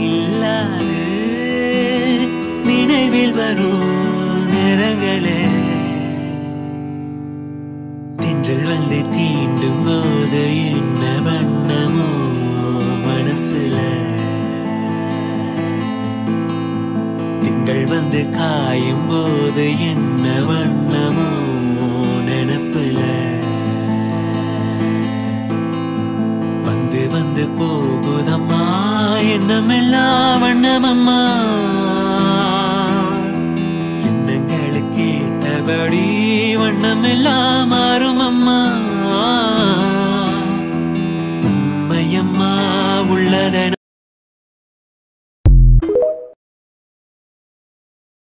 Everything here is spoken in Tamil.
இல்லாது நினைவில் வரும் நிறங்களே திங்கள் வந்து தீண்டும் போது என்ன வண்ணமோ மனசுல திங்கள் வந்து காயும் போது என்ன வண்ணமோ நினப்புல வந்து வந்து போகுதம்மா எண்ணமெல்லாம் வண்ணமம்மா எண்ணங்களுக்கு ஏற்றபடி வண்ணமெல்லாம்